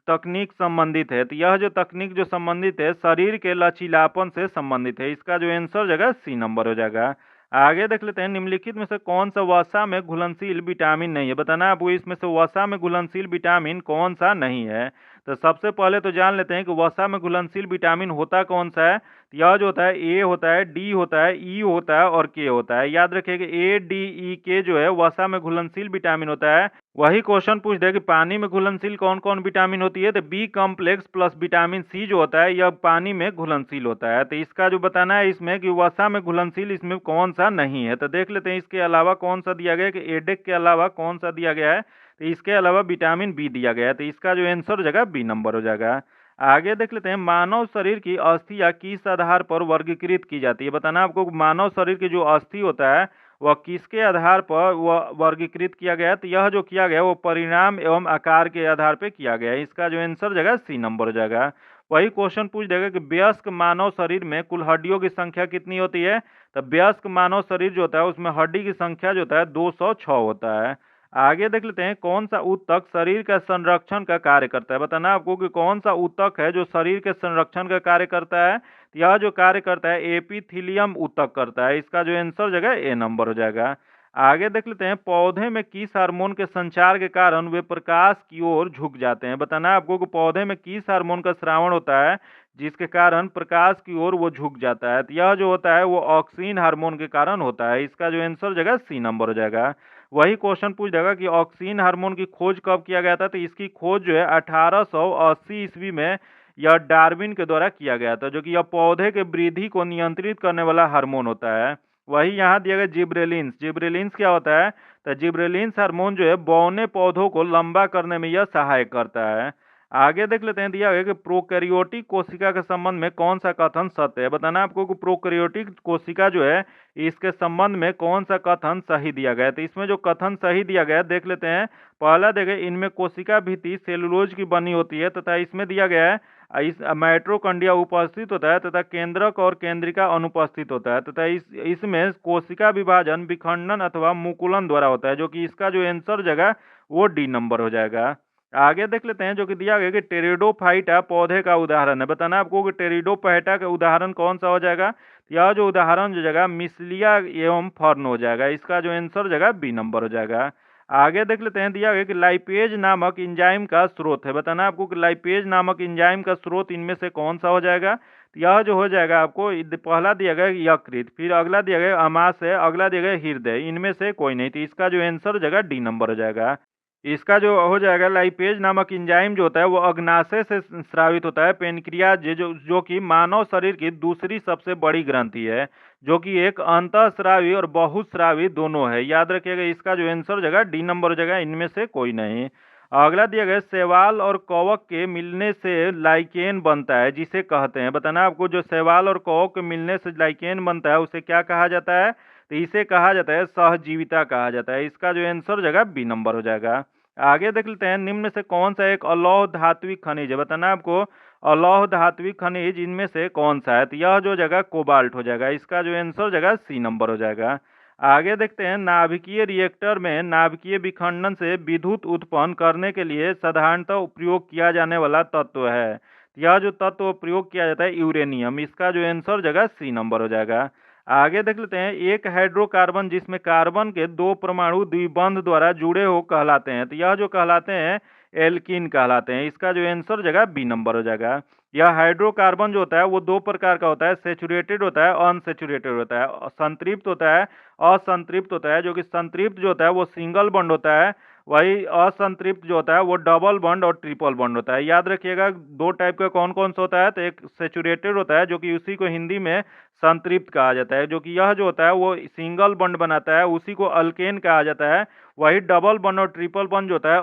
तकनीक संबंधित है। तो यह जो तकनीक जो संबंधित है शरीर के लचीलापन से संबंधित है। इसका जो आंसर हो जाएगा सी नंबर हो जाएगा। आगे देख लेते हैं, निम्नलिखित में से कौन सा वसा में घुलनशील विटामिन नहीं है। बताना आपको इसमें से वसा में घुलनशील विटामिन कौन सा नहीं है। तो सबसे पहले तो जान लेते हैं कि वसा में घुलनशील विटामिन होता कौन सा है। तो यह जो होता है ए होता है, डी होता है, ई होता है और के होता है। याद रखिए ए डी ई के जो है वसा में घुलनशील विटामिन होता है। वही क्वेश्चन पूछ दे कि पानी में घुलनशील कौन कौन विटामिन होती है। तो B complex plus vitamin C जो होता है यह पानी में घुलनशील होता है। तो इसका जो बताना है इसमें कि वसा में घुलनशील इसमें कौन सा नहीं है। तो देख लेते हैं इसके अलावा कौन सा दिया गया है, कि एडेक के अलावा कौन सा दिया गया है। तो इसके अलावा विटामिन बी दिया गया है। तो इसका जो आंसर हो जाएगा बी नंबर हो जाएगा। आगे देख लेते हैं, मानव शरीर की अस्थियां किस आधार पर वर्गीकृत की जाती है। बताना आपको मानव शरीर की जो अस्थि होता है वह किसके आधार पर वह वर्गीकृत किया गया है। तो यह जो किया गया वो परिणाम एवं आकार के आधार पर किया गया है। इसका जो आंसर हो जाएगा सी नंबर हो जाएगा। वही क्वेश्चन पूछ देगा कि वयस्क मानव शरीर में कुल हड्डियों की संख्या कितनी होती है। तो वयस्क मानव शरीर जो होता है उसमें हड्डी की संख्या जो होता है 206 होता है। आगे देख लेते हैं, कौन सा ऊतक शरीर का संरक्षण का कार्य करता है। बताना आपको कि कौन सा ऊतक है जो शरीर के संरक्षण का कार्य करता है। यह जो कार्य करता है एपिथीलियम ऊतक करता है। इसका जो आंसर हो जाएगा ए नंबर हो जाएगा। आगे देख लेते हैं, पौधे में किस हार्मोन के संचार के कारण वे प्रकाश की ओर झुक जाते हैं। बताना आपको कि पौधे में किस हार्मोन का स्रावण होता है जिसके कारण प्रकाश की ओर वो झुक जाता है। तो यह जो होता है वो ऑक्सीन हार्मोन के कारण होता है। इसका जो आंसर हो जाएगा सी नंबर हो जाएगा। वही क्वेश्चन पूछ देगा कि ऑक्सीन हार्मोन की खोज कब किया गया था। तो इसकी खोज जो है 1880 ईस्वी में यह डार्विन के द्वारा किया गया था, जो कि यह पौधे के वृद्धि को नियंत्रित करने वाला हार्मोन होता है। वही यहाँ दिया गया जिब्रेलिन्स। जिब्रेलिन्स क्या होता है, तो जिब्रेलिन्स हार्मोन जो है बौने पौधों को लंबा करने में यह सहायक करता है। आगे देख लेते हैं, दिया गया कि प्रोकैरियोटिक कोशिका के संबंध में कौन सा कथन सत्य है। बताना आपको कि प्रोकैरियोटिक कोशिका जो है इसके संबंध में कौन सा कथन सही दिया गया है। तो इसमें जो कथन सही दिया गया है देख लेते हैं। पहला देखिए, इनमें कोशिका भित्ति सेलुलोज की बनी होती है। तथा इसमें दिया गया है इस माइटोकॉन्ड्रिया उपस्थित होता है तथा केंद्रक और केंद्रिका अनुपस्थित होता है। तथा इसमें कोशिका विभाजन विखंडन अथवा मुकुलन द्वारा होता है, जो कि इसका जो आंसर जगह वो डी नंबर हो जाएगा। आगे देख लेते हैं, जो कि दिया गया कि टेरिडोफाइटा पौधे का उदाहरण है। बताना आपको कि टेरिडोफाइटा का उदाहरण कौन सा हो जाएगा। यह जो उदाहरण जो जगह मिसलिया एवं फर्न हो जाएगा। इसका जो आंसर जगह बी नंबर हो जाएगा। आगे देख लेते हैं, दिया गया कि लाइपेज नामक एंजाइम का स्रोत है। बताना आपको कि लाइपेज नामक एंजाइम का स्रोत इनमें से कौन सा हो जाएगा। तो यह जो हो जाएगा आपको पहला दिया गया यकृत, फिर अगला दिया गया अमाशय, अगला दिया गया हृदय। इनमें से कोई नहीं। तो इसका जो आंसर हो जाएगा डी नंबर हो जाएगा। इसका जो हो जाएगा लाइपेज नामक एंजाइम जो होता है वो अग्नाशय से स्रावित होता है। पेनक्रियाज जो कि मानव शरीर की दूसरी सबसे बड़ी ग्रंथि है, जो कि एक अंतःस्रावी और बहुस्रावी दोनों है। याद रखिएगा, इसका जो आंसर हो जाएगा डी नंबर हो जाएगा, इनमें से कोई नहीं। अगला दिया गया, शैवाल और कवक के मिलने से लाइकेन बनता है, जिसे कहते हैं, बताना आपको। जो शैवाल और कवक के मिलने से लाइकेन बनता है उसे क्या कहा जाता है? तो इसे कहा जाता है सहजीविता कहा जाता है। इसका जो आंसर हो जाएगा बी नंबर हो जाएगा। आगे देख लेते हैं, निम्न में से कौन सा एक अलौह धात्विक खनिज है? बताना आपको, अलौह धात्विक खनिज इनमें से कौन सा है? तो यह जो जगह कोबाल्ट हो जाएगा। इसका जो आंसर हो जाएगा सी नंबर हो जाएगा। आगे देखते हैं, नाभिकीय रिएक्टर में नाभिकीय विखंडन से विद्युत उत्पन्न करने के लिए साधारणतः उपयोग किया जाने वाला तत्व है। यह जो तत्व प्रयोग किया जाता है यूरेनियम। इसका जो आंसर हो जाएगा सी नंबर हो जाएगा। आगे देख लेते हैं, एक हाइड्रोकार्बन जिसमें कार्बन के दो परमाणु द्विबंध द्वारा जुड़े हो कहलाते हैं। तो यह जो कहलाते हैं एल्कीन कहलाते हैं। इसका जो आंसर हो जाएगा बी नंबर हो जाएगा। यह हाइड्रोकार्बन जो होता है वो दो प्रकार का होता है, सेचुरेटेड होता है, अनसेचुरेटेड होता है। संतृप्त होता है, असंतृप्त होता है। जो कि संतृप्त जो होता है वो सिंगल बॉन्ड होता है, वही असंतृप्त जो होता है वो डबल बॉन्ड और ट्रिपल बॉन्ड होता है। याद रखिएगा, दो टाइप का कौन कौन सा होता है? तो एक सेचुरेटेड होता है, जो कि उसी को हिंदी में संतृप्त कहा जाता है। जो कि यह जो होता है वो सिंगल बॉन्ड बनाता है, उसी को अल्केन कहा जाता है। वही डबल बॉन्ड और ट्रिपल बॉन्ड जो होता है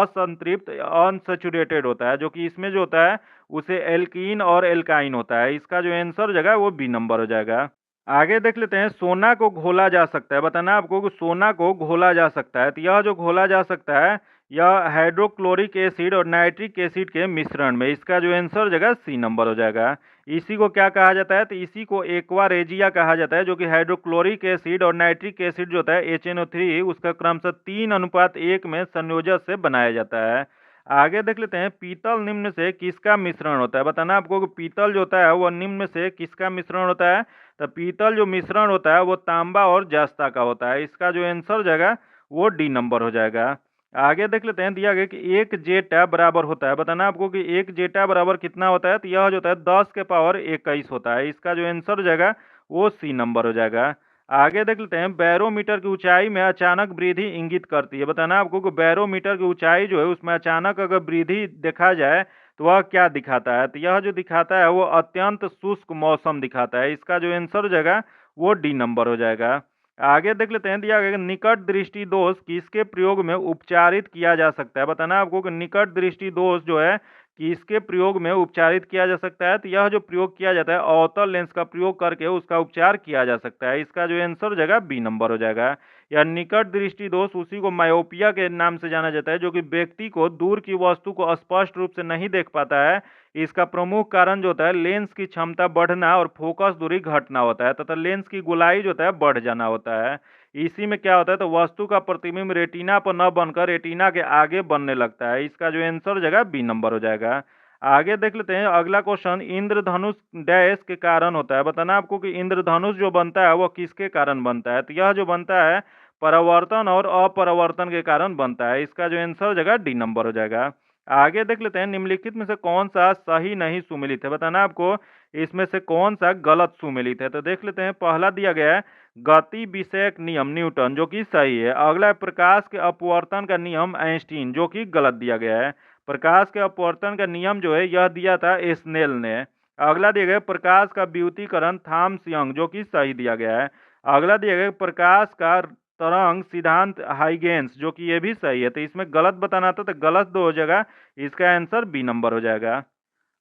असंतृप्त अनसेचुरेटेड होता है, जो कि इसमें जो होता है उसे एल्कीन और एल्काइन होता है। इसका जो आंसर हो जाएगा वो बी नंबर हो जाएगा। आगे देख लेते हैं, सोना को घोला जा सकता है। बताना आपको कि सोना को घोला जा सकता है। तो यह जो घोला जा सकता है यह हाइड्रोक्लोरिक एसिड और नाइट्रिक एसिड के मिश्रण में। इसका जो आंसर हो जाएगा सी नंबर हो जाएगा। इसी को क्या कहा जाता है? तो इसी को एक्वारेजिया कहा जाता है, जो कि हाइड्रोक्लोरिक एसिड और नाइट्रिक एसिड जो होता है HNO3 उसका क्रमशः 3:1 में संयोजन से बनाया जाता है। आगे देख लेते हैं, पीतल निम्न से किसका मिश्रण होता है? बताना आपको कि पीतल जो होता है वह निम्न से किसका मिश्रण होता है? तो पीतल जो मिश्रण होता है वो तांबा और जस्ता का होता है। इसका जो आंसर हो जाएगा वो डी नंबर हो जाएगा। आगे देख लेते हैं, दिया गया कि एक जेटा बराबर होता है। बताना आपको कि एक जेटा बराबर कितना होता है? तो यह जो होता है 10⁻21 होता है। इसका जो आंसर हो जाएगा वो सी नंबर हो जाएगा। आगे देख लेते हैं, बैरोमीटर की ऊंचाई में अचानक वृद्धि इंगित करती है। बताना आपको कि बैरोमीटर की ऊंचाई जो है उसमें अचानक अगर वृद्धि देखा जाए तो वह क्या दिखाता है? तो यह जो दिखाता है वो अत्यंत शुष्क मौसम दिखाता है। इसका जो आंसर हो जाएगा वो डी नंबर हो जाएगा। आगे देख लेते हैं, दिया गया निकट दृष्टि दोष किसके प्रयोग में उपचारित किया जा सकता है? बताना आपको कि निकट दृष्टि दोष जो है किसके प्रयोग में उपचारित किया जा सकता है? तो यह जो प्रयोग किया जाता है अवतल लेंस का प्रयोग करके उसका उपचार किया जा सकता है। इसका जो आंसर हो जाएगा बी नंबर हो जाएगा। या निकट दृष्टि दोष उसी को मायोपिया के नाम से जाना जाता है, जो कि व्यक्ति को दूर की वस्तु को स्पष्ट रूप से नहीं देख पाता है। इसका प्रमुख कारण जो होता है लेंस की क्षमता बढ़ना और फोकस दूरी घटना होता है, तथा लेंस की गोलाई जो होता है बढ़ जाना होता है। इसी में क्या होता है? तो वस्तु का प्रतिबिंब रेटिना पर न बनकर रेटिना के आगे बनने लगता है। इसका जो आंसर हो जाएगा बी नंबर हो जाएगा। आगे देख लेते हैं, अगला क्वेश्चन, इंद्रधनुष डैश के कारण होता है। बताना आपको कि इंद्रधनुष जो बनता है वो किसके कारण बनता है? तो यह जो बनता है परावर्तन और अपरावर्तन के कारण बनता है। इसका जो आंसर हो जाएगा डी नंबर हो जाएगा। आगे देख लेते हैं, निम्नलिखित में से कौन सा सही नहीं सुमेलित है? बताना आपको इसमें से कौन सा गलत सुमेलित है। तो देख लेते हैं, पहला दिया गया है गति विषयक नियम न्यूटन, जो कि सही है। अगला है प्रकाश के अपवर्तन का नियम आइंस्टीन, जो कि गलत दिया गया है। प्रकाश के अपवर्तन का नियम जो है यह दिया था स्नेल ने। अगला दिया गया प्रकाश का व्युत्कीकरण थॉमस यंग, जो कि सही दिया गया है। अगला दिया गया प्रकाश का तरंग सिद्धांत हाइगेंस, जो कि ये भी सही है। तो इसमें गलत बताना था, तो गलत दो हो जाएगा। इसका आंसर बी नंबर हो जाएगा।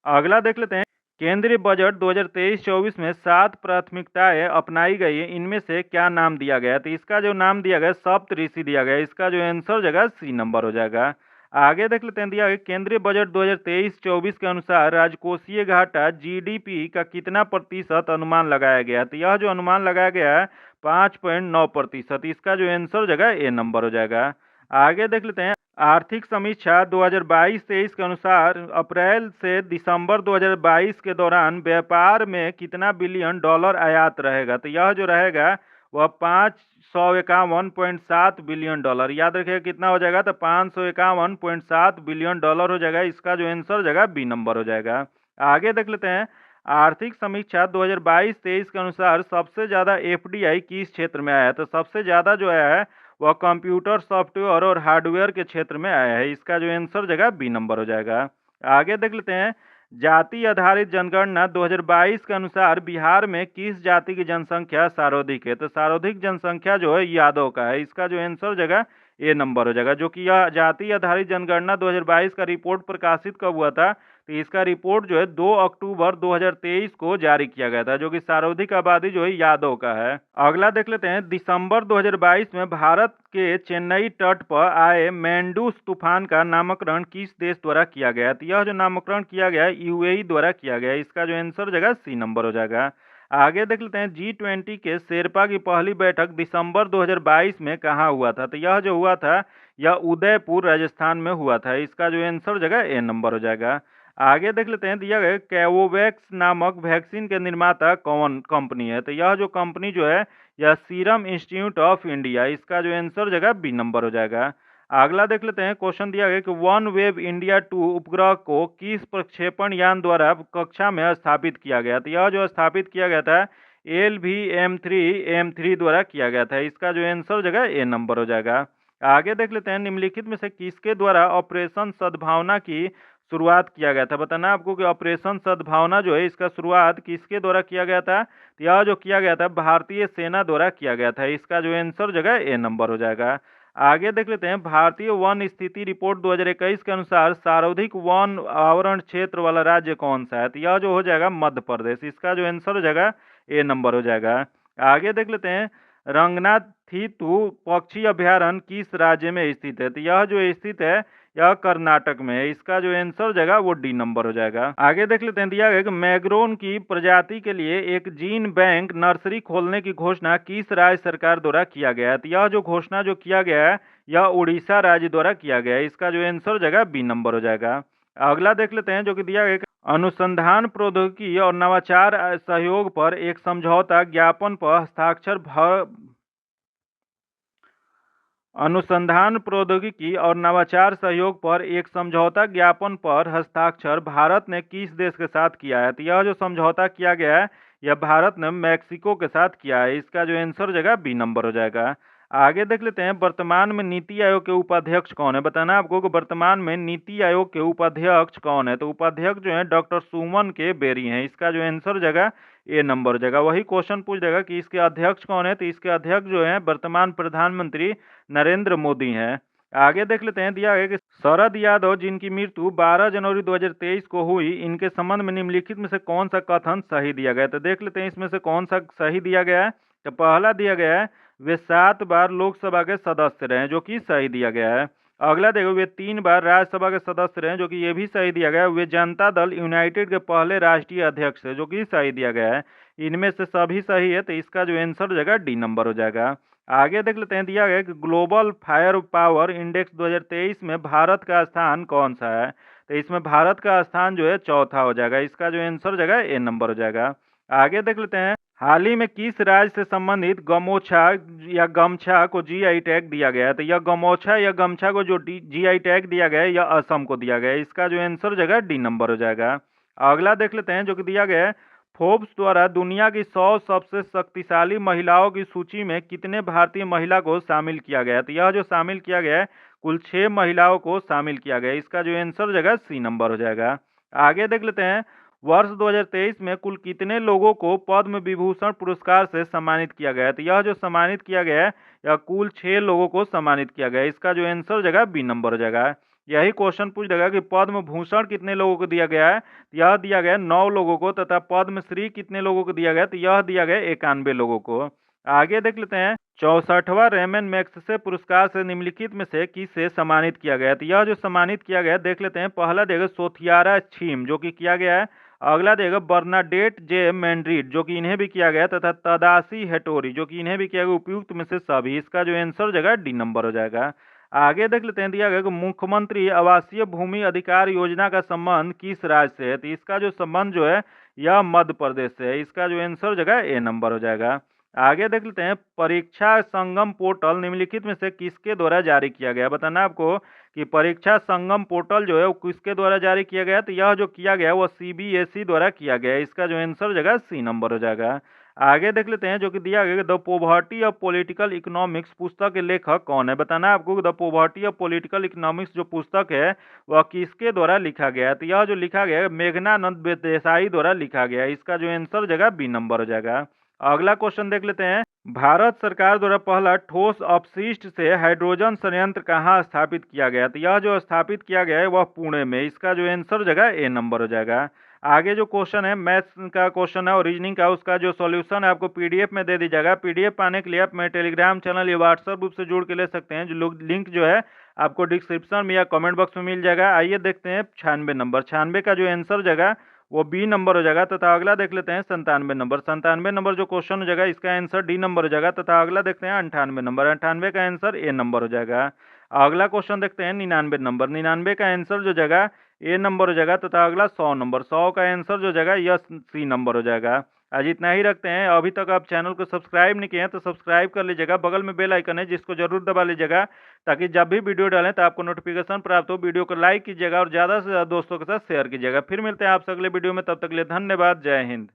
अगला देख लेते हैं, केंद्रीय बजट 2023-24 में 7 प्राथमिकताएं अपनाई गई है, इनमें से क्या नाम दिया गया है? तो इसका जो नाम दिया गया सप्तऋषि दिया गया है। इसका जो आंसर हो जाएगा सी नंबर हो जाएगा। आगे देख लेते हैं, दिया गया केंद्रीय बजट 2023-24 के अनुसार राजकोषीय घाटा जीडीपी का कितना प्रतिशत अनुमान लगाया गया है? तो यह जो अनुमान लगाया गया है 5.9%। इसका जो आंसर हो जाएगा ए नंबर हो जाएगा। आगे देख लेते हैं, आर्थिक समीक्षा 2022-23 के अनुसार अप्रैल से दिसंबर 2022 के दौरान व्यापार में कितना बिलियन डॉलर आयात रहेगा? तो यह जो रहेगा वह 551.7 बिलियन डॉलर। याद रखिएगा कितना हो जाएगा? तो 551.7 बिलियन डॉलर हो जाएगा। इसका जो आंसर हो जाएगा बी नंबर हो जाएगा। आगे देख लेते हैं, आर्थिक समीक्षा 2022-23 के अनुसार सबसे ज्यादा एफडीआई किस क्षेत्र में आया है? तो सबसे ज्यादा जो आया है वह कंप्यूटर सॉफ्टवेयर और हार्डवेयर के क्षेत्र में आया है। इसका जो आंसर जगह बी नंबर हो जाएगा। आगे देख लेते हैं, जाति आधारित जनगणना 2022 के अनुसार बिहार में किस जाति की जनसंख्या सर्वाधिक है? तो सर्वाधिक जनसंख्या जो है यादव का है। इसका जो आंसर जगह ए नंबर हो जाएगा। जो कि यह जाति आधारित जनगणना 2022 का रिपोर्ट प्रकाशित कब हुआ था? तो इसका रिपोर्ट जो है 2 अक्टूबर 2023 को जारी किया गया था, जो कि सर्वाधिक आबादी जो है यादव का है। अगला देख लेते हैं, दिसंबर 2022 में भारत के चेन्नई तट पर आए मैंडूस तूफान का नामकरण किस देश द्वारा किया गया? तो यह जो नामकरण किया गया है यूएई द्वारा किया गया है। इसका जो आंसर जगह सी नंबर हो जाएगा। आगे देख लेते हैं, G20 के शेरपा की पहली बैठक दिसंबर 2022 में कहाँ हुआ था? तो यह जो हुआ था यह उदयपुर राजस्थान में हुआ था। इसका जो आंसर जगह ए नंबर हो जाएगा। आगे देख लेते हैं, दिया गया कैवोवैक्स नामक वैक्सीन के निर्माता कौन कंपनी है? तो यह जो कंपनी जो है यह सीरम इंस्टीट्यूट ऑफ इंडिया। इसका जो आंसर जगह बी नंबर हो जाएगा। अगला देख लेते हैं, क्वेश्चन दिया गया कि वन वेब इंडिया 2 उपग्रह को किस प्रक्षेपण यान द्वारा कक्षा में स्थापित किया गया? तो यह जो स्थापित किया गया था LVM3 द्वारा किया गया था। इसका जो आंसर जगह ए नंबर हो जाएगा। आगे देख लेते हैं, निम्नलिखित में से किसके द्वारा ऑपरेशन सद्भावना की शुरुआत किया गया था? बताना आपको कि ऑपरेशन सद्भावना जो है इसका शुरुआत किसके द्वारा किया गया था? तो यह जो किया गया था भारतीय सेना द्वारा किया गया था। इसका जो आंसर जगह ए नंबर हो जाएगा। आगे देख लेते हैं, भारतीय वन स्थिति रिपोर्ट 2021 के अनुसार सर्वाधिक वन आवरण क्षेत्र वाला राज्य कौन सा है? तो यह जो हो जाएगा मध्य प्रदेश। इसका जो आंसर हो जाएगा ए नंबर हो जाएगा। आगे देख लेते हैं, रंगनाथिटू पक्षी अभ्यारण्य किस राज्य में स्थित है? तो यह जो स्थित है यह कर्नाटक में है। इसका जो आंसर जगह वो डी नंबर हो जाएगा। आगे देख लेते हैं, दिया गया कि मैग्रोन की प्रजाति के लिए एक जीन बैंक नर्सरी खोलने की घोषणा किस राज्य सरकार द्वारा किया गया है? तो यह जो घोषणा जो किया गया है यह उड़ीसा राज्य द्वारा किया गया है। इसका जो आंसर जगह बी नंबर हो जाएगा। अगला देख लेते हैं, जो कि दिया गया अनुसंधान प्रौद्योगिकी और नवाचार सहयोग पर एक समझौता ज्ञापन पर हस्ताक्षर अनुसंधान प्रौद्योगिकी और नवाचार सहयोग पर एक समझौता ज्ञापन पर हस्ताक्षर भारत ने किस देश के साथ किया है? तो यह जो समझौता किया गया है यह भारत ने मैक्सिको के साथ किया है। इसका जो आंसर जगह बी नंबर हो जाएगा। आगे देख लेते हैं, वर्तमान में नीति आयोग के उपाध्यक्ष कौन है? बताना आपको कि वर्तमान में नीति आयोग के उपाध्यक्ष कौन है? तो उपाध्यक्ष जो है डॉक्टर सुमन के बेरी हैं। इसका जो आंसर जगह ए नंबर हो जाएगा। वही क्वेश्चन पूछ देगा कि इसके अध्यक्ष कौन है? तो इसके अध्यक्ष जो है वर्तमान प्रधानमंत्री नरेंद्र मोदी हैं। आगे देख लेते हैं, दिया है कि शरद यादव जिनकी मृत्यु 12 जनवरी 2023 को हुई, इनके संबंध में निम्नलिखित में से कौन सा कथन सही दिया गया? तो देख लेते हैं इसमें से कौन सा सही दिया गया है। तो पहला दिया गया है वे 7 बार लोकसभा के सदस्य रहे, जो कि सही दिया गया है। अगला देखो, वे 3 बार राज्यसभा के सदस्य रहे, जो कि ये भी सही दिया गया है। वे जनता दल यूनाइटेड के पहले राष्ट्रीय अध्यक्ष है, जो कि सही दिया गया है। इनमें से सभी सही है, तो इसका जो आंसर जगह डी नंबर हो जाएगा। आगे देख लेते हैं, दिया गया कि ग्लोबल फायर पावर इंडेक्स 2023 में भारत का स्थान कौन सा है? तो इसमें भारत का स्थान जो है चौथा हो जाएगा। इसका जो आंसर जगह ए नंबर हो जाएगा। आगे देख लेते हैं, हाल ही में किस राज्य से संबंधित गमोछा या गमछा को जीआई टैग दिया गया है? तो यह गमोछा या गमछा को जो जीआई टैग दिया गया है यह असम को दिया गया है। इसका जो आंसर जगह डी नंबर हो जाएगा। अगला देख लेते हैं, जो कि दिया गया है फोर्ब्स द्वारा दुनिया की 100 सबसे शक्तिशाली महिलाओं की सूची में कितने भारतीय महिला को शामिल किया गया है? तो यह जो शामिल किया गया है कुल 6 महिलाओं को शामिल किया गया है। इसका जो आंसर जगह सी नंबर हो जाएगा। आगे देख लेते हैं, वर्ष 2023 में कुल कितने लोगों को पद्म विभूषण पुरस्कार से सम्मानित किया गया है? तो यह जो सम्मानित किया गया है यह कुल 6 लोगों को सम्मानित किया गया है। इसका जो आंसर जगह बी नंबर हो जाएगा। यही क्वेश्चन पूछ देगा कि पद्म भूषण कितने लोगों को दिया गया है? यह दिया गया 9 लोगों को, तथा पद्मश्री कितने लोगों को दिया गया? तो यह दिया गया 91 लोगों को। आगे देख लेते हैं, 64वां रेमन मैग्सेसे पुरस्कार से निम्नलिखित में से किसे सम्मानित किया गया? तो यह जो सम्मानित किया गया देख लेते हैं, पहला देगा सोथियारा छीम, जो कि किया गया है। अगला देगा बर्नाडेट जे मैंड्रिड, जो कि इन्हें भी किया गया, तथा तदासी हेटोरी, जो कि इन्हें भी किया गया। उपयुक्त में से सभी। इसका जो आंसर जगह डी नंबर हो जाएगा। आगे देख लेते हैं, दिया गया कि मुख्यमंत्री आवासीय भूमि अधिकार योजना का संबंध किस राज्य से है? तो इसका जो संबंध जो है यह मध्य प्रदेश से है। इसका जो आंसर जगह ए नंबर हो जाएगा। आगे देख लेते हैं, परीक्षा संगम पोर्टल निम्नलिखित में से किसके द्वारा जारी किया गया? बताना आपको कि परीक्षा संगम पोर्टल जो है वो किसके द्वारा जारी किया गया? तो यह जो किया गया वो सीबीएसई द्वारा किया गया है। इसका जो आंसर जगह सी नंबर हो जाएगा। आगे देख लेते हैं जो कि दिया गया the poverty of political economics पुस्तक के लेखक कौन है। बताना है आपको the poverty of political economics जो पुस्तक है वह किसके द्वारा लिखा गया है। तो यह जो लिखा गया है मेघनानंद देसाई द्वारा लिखा गया है। इसका जो आंसर हो जाएगा बी नंबर हो जाएगा। अगला क्वेश्चन देख लेते हैं, भारत सरकार द्वारा पहला ठोस अपशिष्ट से हाइड्रोजन संयंत्र कहाँ स्थापित किया गया। तो यह जो स्थापित किया गया है वह पुणे में। इसका जो आंसर हो जाएगा ए नंबर हो जाएगा। आगे जो क्वेश्चन है मैथ्स का क्वेश्चन है और रीजनिंग का, उसका जो सॉल्यूशन है आपको पीडीएफ में दे दी जाएगा। पीडीएफ पाने के लिए आप मेरे टेलीग्राम चैनल या व्हाट्सएप ग्रुप से जुड़ के ले सकते हैं, जो लोग लिंक जो है आपको डिस्क्रिप्शन में या कमेंट बॉक्स में मिल जाएगा। आइए देखते हैं 96 नंबर, 96 का जो आंसर हो जाएगा वो बी नंबर हो जाएगा। तथा अगला देख लेते हैं 97 नंबर, 97 नंबर जो क्वेश्चन हो जाएगा इसका आंसर डी नंबर हो जाएगा। तथा अगला देखते हैं 98 नंबर, 98 का आंसर ए नंबर हो जाएगा। अगला क्वेश्चन देखते हैं 99 नंबर, 99 का आंसर जो जाएगा ए नंबर हो जाएगा। तथा अगला 100 नंबर, 100 का आंसर जो जाएगा यह सी नंबर हो जाएगा। आज इतना ही रखते हैं। अभी तक आप चैनल को सब्सक्राइब नहीं किए हैं तो सब्सक्राइब कर लीजिएगा, बगल में बेल आइकन है जिसको जरूर दबा लीजिएगा, ताकि जब भी वीडियो डालें तो आपको नोटिफिकेशन प्राप्त हो। वीडियो को लाइक कीजिएगा और ज़्यादा से ज़्यादा दोस्तों के साथ शेयर कीजिएगा। फिर मिलते हैं आपसे अगले वीडियो में, तब तक के लिए धन्यवाद। जय हिंद।